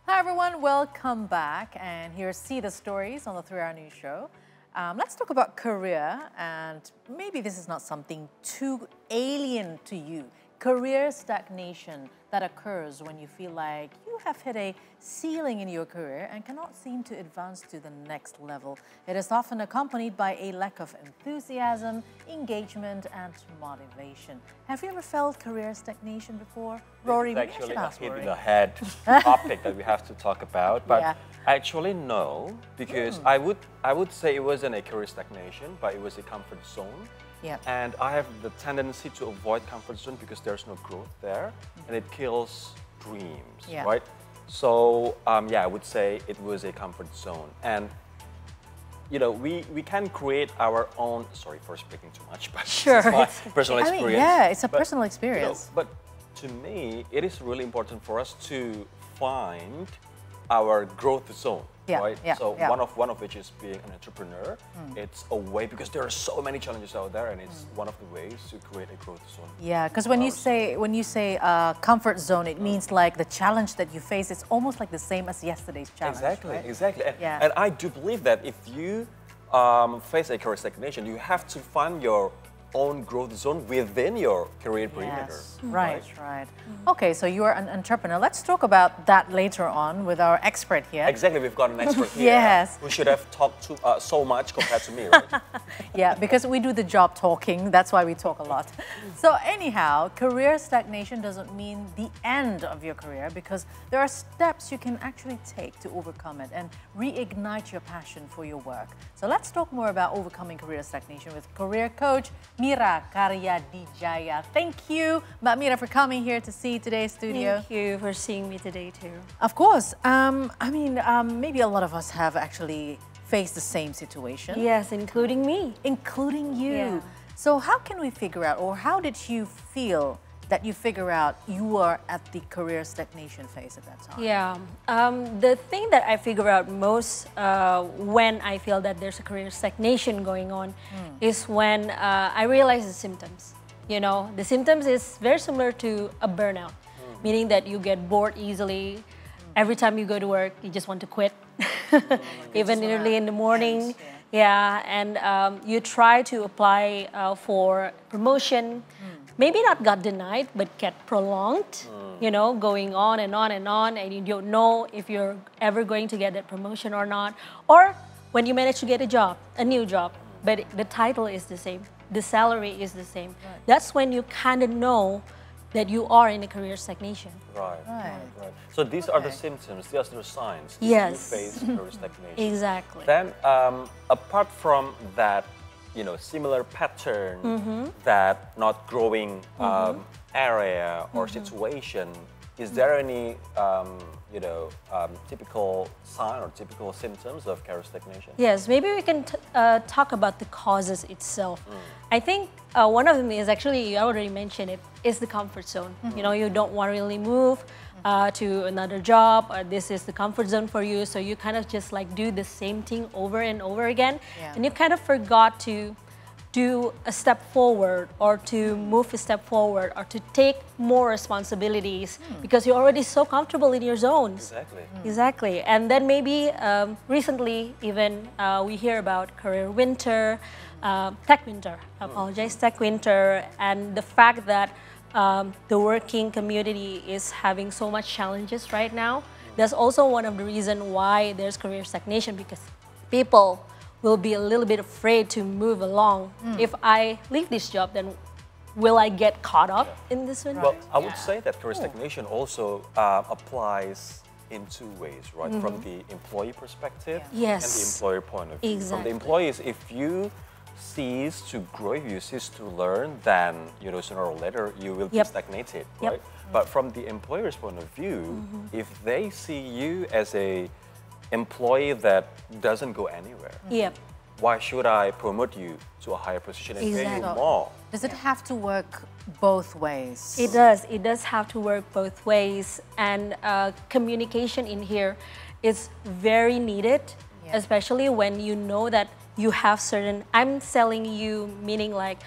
Hi everyone, welcome back, and here's See the Stories on the 3-Hour News Show. Let's talk about career, and maybe this is not something too alien to you. Career stagnation that occurs when you feel like you have hit a ceiling in your career and cannot seem to advance to the next level. It is often accompanied by a lack of enthusiasm, engagement, and motivation. Have you ever felt career stagnation before? Rory, it's actually a hit in the head topic that we have to talk about, but yeah. actually no, because I would say it wasn't a career stagnation, but it was a comfort zone. Yeah. And I have the tendency to avoid comfort zone because there's no growth there, and it kills dreams, Yeah. right? So yeah, I would say it was a comfort zone, and you know, we can create our own. Sorry for speaking too much, but Sure. it's my personal I mean, experience. yeah, it's a But, personal you know, experience. but to me, it is really important for us to find our growth zone, Yeah, right? yeah, So yeah. one of which is being an entrepreneur. It's a way, because there are so many challenges out there, and it's one of the ways to create a growth zone. Yeah, because when you say comfort zone, it means like the challenge that you face. It's almost like the same as yesterday's challenge. Exactly, right? exactly. And, Yeah. and I do believe that if you face a career stagnation, you have to find your own growth zone within your career perimeter. Yes, right. Okay, so you are an entrepreneur. Let's talk about that later on with our expert here. Exactly, we've got an expert here. Yes. Who should have talked to, so much compared to me, right? Yeah, because we do the job talking, that's why we talk a lot. So anyhow, career stagnation doesn't mean the end of your career, because there are steps you can actually take to overcome it and reignite your passion for your work. So let's talk more about overcoming career stagnation with career coach Myra Karjadidjaja. Thank you, Mbak Myra, for coming here to see today's studio. Thank you for seeing me today too. Of course. I mean, maybe a lot of us have actually faced the same situation. Yes, including me. Including you. Yeah. So how can we figure out, or how did you feel that you figure out you were at the career stagnation phase at that time? Yeah, the thing that I figure out most when I feel that there's a career stagnation going on is when I realize the symptoms. You know, the symptoms is very similar to a burnout, meaning that you get bored easily. Every time you go to work, you just want to quit, even early in the morning. Yeah, and you try to apply for promotion. Maybe not got denied, but get prolonged, you know, going on and on and on, and you don't know if you're ever going to get that promotion or not. Or when you manage to get a job, a new job, but the title is the same, the salary is the same. Right. That's when you kind of know that you are in a career stagnation. Right. So these are the symptoms, these are the signs that Yes. you face career stagnation. Exactly. Then, apart from that, you know, similar pattern, that not growing area or situation, is there any, you know, typical sign or typical symptoms of career stagnation? Yes, maybe we can talk about the causes itself. I think one of them is actually, you already mentioned it, is the comfort zone. You know, you don't want to really move to another job, or this is the comfort zone for you, so you kind of just like do the same thing over and over again, and you kind of forgot to do a step forward, or to move a step forward, or to take more responsibilities because you're already so comfortable in your zones. Exactly. Exactly. And then maybe recently even we hear about career winter, tech winter, I apologize, tech winter, and the fact that the working community is having so much challenges right now. That's also one of the reasons why there's career stagnation, because people will be a little bit afraid to move along. If I leave this job, then will I get caught up in this one? Well, I would say that career stagnation also applies in two ways, right? From the employee perspective and the employer point of view. Exactly. From the employees, if you cease to grow, if you cease to learn, then you know sooner or later you will be stagnated, right? But from the employer's point of view, if they see you as a employee that doesn't go anywhere, why should I promote you to a higher position and pay you more? Does it have to work both ways? It does. It does have to work both ways, and communication in here is very needed, especially when you know that you have certain, I'm selling you, meaning like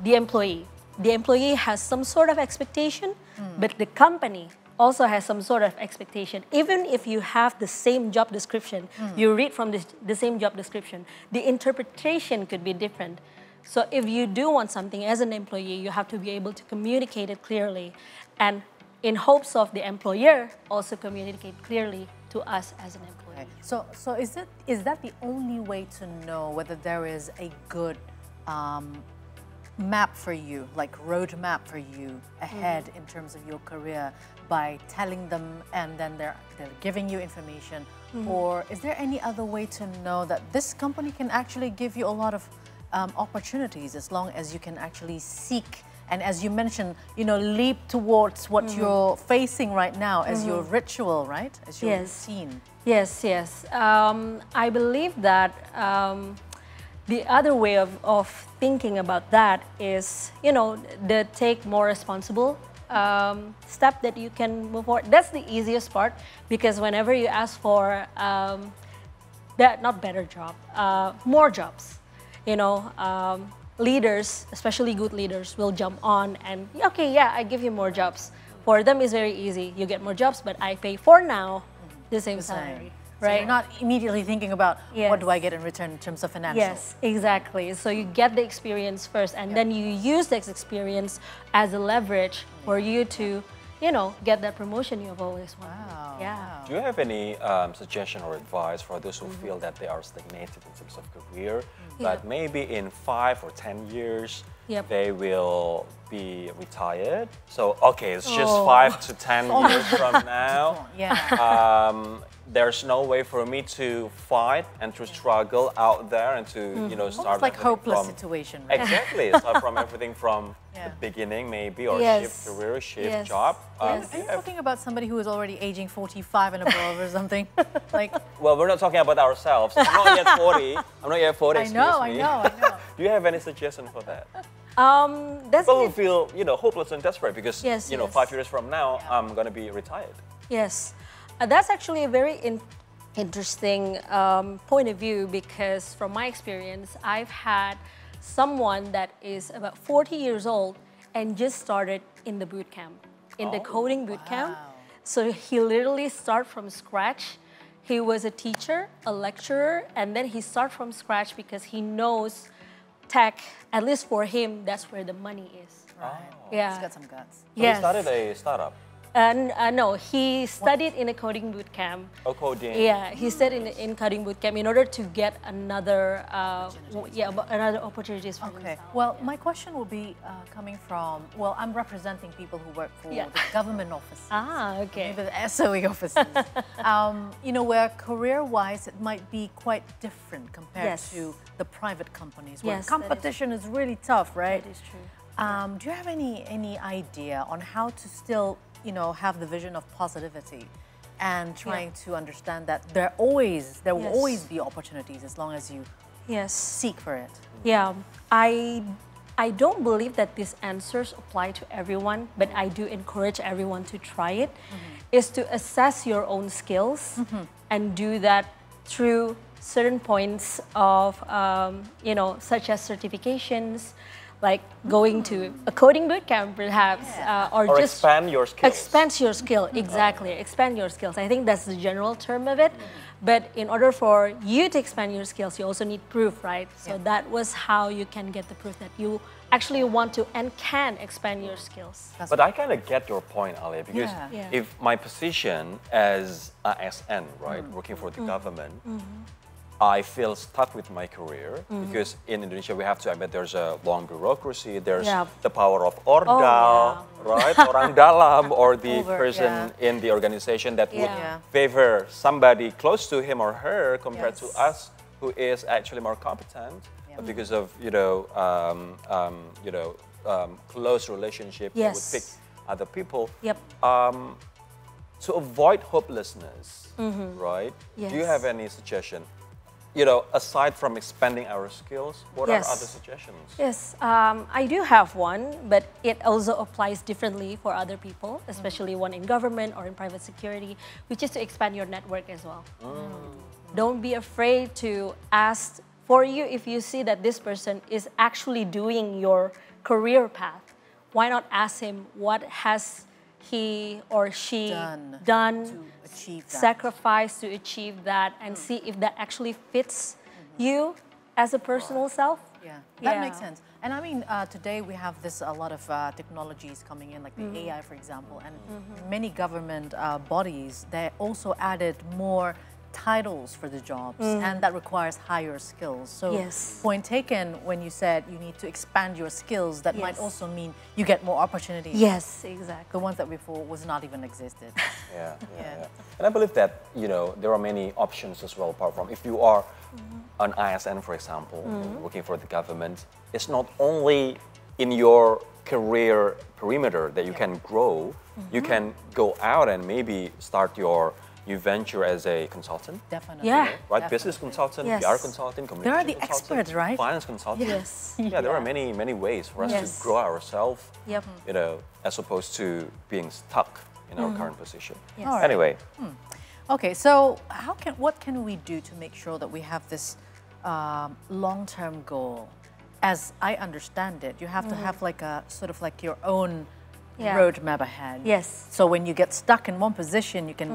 the employee. The employee has some sort of expectation, but the company also has some sort of expectation. Even if you have the same job description, you read from the same job description, the interpretation could be different. So if you do want something as an employee, you have to be able to communicate it clearly, and in hopes of the employer also communicate clearly to us as an employee. Okay. So is that the only way to know whether there is a good map for you, like road map for you ahead in terms of your career, by telling them and then they're giving you information? Or is there any other way to know that this company can actually give you a lot of opportunities as long as you can actually seek, and as you mentioned, leap towards what you're facing right now as your ritual, right? As your routine. Yes, yes. I believe that the other way of thinking about that is, the take more responsible step that you can move forward. That's the easiest part, because whenever you ask for not better job, more jobs, leaders, especially good leaders, will jump on and, okay, yeah, I give you more jobs. For them, it's very easy. You get more jobs, but I pay for now the same salary. Right? So you're not immediately thinking about what do I get in return in terms of financial. Yes, exactly. So you get the experience first, and then you use this experience as a leverage for you to, get that promotion you've always wanted. Wow. Yeah. Do you have any suggestion or advice for those who feel that they are stagnated in terms of career, but maybe in 5 or 10 years they will be retired? So, okay, it's just 5 to 10 years from now. There's no way for me to fight and to struggle out there and to, start. It's like hopeless situation, right? Exactly. Start from everything from the beginning, maybe, or shift career, shift job. Are you talking about somebody who is already aging 45 and above or something? Well, we're not talking about ourselves. I'm not yet 40. I'm not yet 40. I know. Do you have any suggestion for that? That's People who feel, hopeless and desperate because, 5 years from now, I'm going to be retired. Yes. That's actually a very interesting point of view, because from my experience, I've had someone that is about 40 years old and just started in the boot camp, in the coding boot camp. So he literally started from scratch. He was a teacher, a lecturer, and then he started from scratch because he knows tech, at least for him, that's where the money is. Right. Yeah. He's got some guts. So he started a startup? No, he studied in a coding boot camp. Oh, coding. Yeah, he studied in coding boot camp in order to get another another opportunities for himself. Well, my question will be coming from, I'm representing people who work for the government offices. Okay. Maybe the SOE offices. Where career-wise it might be quite different compared to the private companies, where competition is really tough, right? That is true. Do you have any idea on how to still have the vision of positivity and trying to understand that there will always be opportunities as long as you seek for it? Yeah, I don't believe that these answers apply to everyone, but I do encourage everyone to try it, is to assess your own skills and do that through certain points of, such as certifications, like going to a coding boot camp, perhaps, or just expand your skills. Expand your skill, exactly. Expand your skills. I think that's the general term of it. But in order for you to expand your skills, you also need proof, right? So that was how you can get the proof that you actually want to and can expand your skills. But I kind of get your point, Ali, because if my position as a SN, right, working for the government, I feel stuck with my career because in Indonesia we have to admit there's a long bureaucracy, there's the power of ordal, right? Orang dalam, or the person in the organization that would favor somebody close to him or her compared to us who is actually more competent, but because of close relationship, they would pick other people. To avoid hopelessness, right? Do you have any suggestion? Aside from expanding our skills, what are other suggestions? Yes, I do have one, but it also applies differently for other people, especially one in government or in private security, which is to expand your network as well. Don't be afraid to ask for you if you see that this person is actually doing your career path. Why not ask him what has he or she done done, to achieve that. sacrifice to achieve that, and see if that actually fits you as a personal self. Yeah, that Yeah. makes sense. And I mean, today we have a lot of technologies coming in, like the AI, for example, and many government bodies, they also added more titles for the jobs, and that requires higher skills. So, Yes. point taken when you said you need to expand your skills, that might Yes. also mean you get more opportunities. Yes, exactly. The ones that before was not even existed. Yeah. And I believe that, there are many options as well, apart from if you are an ISN, for example, working for the government, it's not only in your career perimeter that you can grow, you can go out and maybe start your new venture as a consultant. Definitely. Yeah. Right? Definitely. Business consultant, Yes. PR consultant, There are communication the consultant, experts, right? finance consultant. Yes. Yeah, there are many ways for us Yes. to grow ourselves, Yep. as opposed to being stuck in our current position. Yes. All right. Anyway, Okay, so what can we do to make sure that we have this long-term goal? As I understand it, you have to have like a sort of like your own Yeah. roadmap ahead. Yes. So when you get stuck in one position, you can,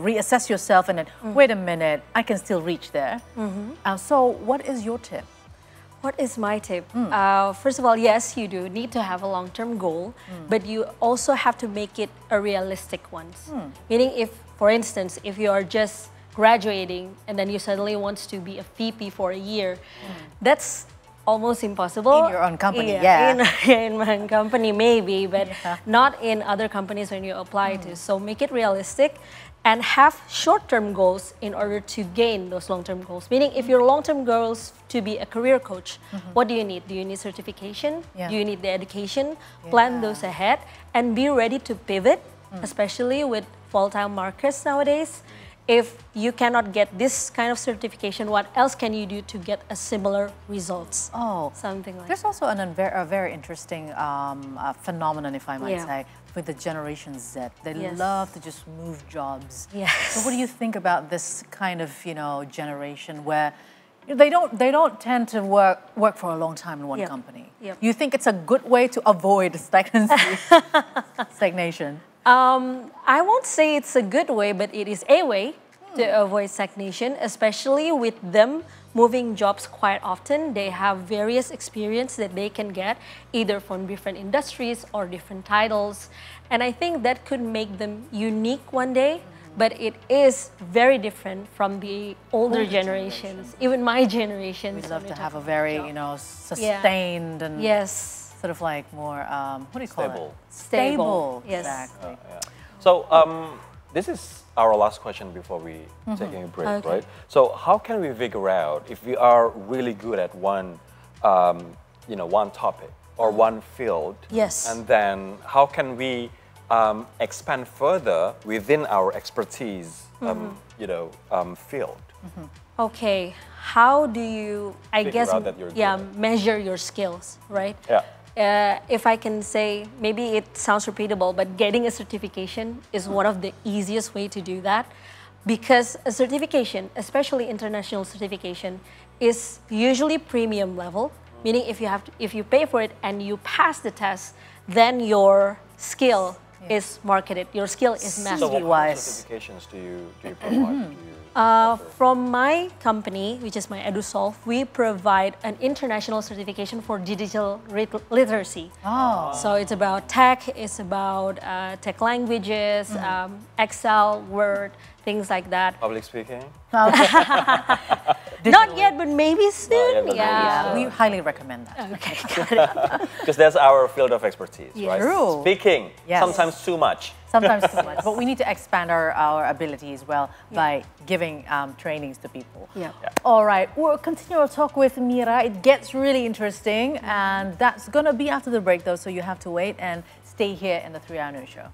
reassess yourself and then, wait a minute, I can still reach there. So what is your tip? What is my tip? First of all, yes, you do need to have a long-term goal, but you also have to make it a realistic one. Meaning if, for instance, if you are just graduating and then you suddenly want to be a VP for a year, that's almost impossible. In your own company, yeah. In my own company, maybe, but not in other companies when you apply to. So make it realistic and have short-term goals in order to gain those long-term goals. Meaning, if your long-term goals to be a career coach, what do you need? Do you need certification? Yeah. Do you need the education? Plan those ahead and be ready to pivot, especially with volatile markets nowadays. If you cannot get this kind of certification, what else can you do to get a similar results? Oh, Something like there's also a very interesting phenomenon, if I might Yeah. say, with the Generation Z. They Yes. love to just move jobs. Yes. So what do you think about this kind of, generation where they don't tend to work for a long time in one Yep. company? Yep. You think it's a good way to avoid stagnancy, stagnation? I won't say it's a good way, but it is a way to avoid stagnation, especially with them moving jobs quite often. They have various experience that they can get either from different industries or different titles. And I think that could make them unique one day, but it is very different from the older generations, even my generation. We'd love to have a very, sustained and Yes. sort of like more, what do you call Stable. it? Stable. Yes. Exactly. So this is our last question before we taking a break, Okay. right? So how can we figure out if we are really good at one, one topic or one field? Yes. And then how can we expand further within our expertise, field? Okay, how do you, I Figure guess, out that you're good at it. measure your skills, right? Yeah. If I can say, maybe it sounds repeatable, but getting a certification is one of the easiest way to do that, because a certification, especially international certification, is usually premium level. Meaning, if you pay for it and you pass the test, then your skill is marketed. Your skill is So mastered. what kind of Wise. certifications do you provide? Do you From my company, which is my EduSolve, we provide an international certification for digital literacy. Oh. So it's about tech, it's about tech languages, Excel, Word, things like that. Public speaking? Not yet, but maybe soon. yet, but maybe Yeah. soon. We highly recommend that. Okay, got it. Because that's our field of expertise, Yes. right? True. Speaking, Yes. sometimes too much. Sometimes too much. But we need to expand our ability as well by giving trainings to people. Yeah. All right, we'll continue our talk with Myra. It gets really interesting, and that's going to be after the break, though, so you have to wait and stay here in the 3 Hour News Show.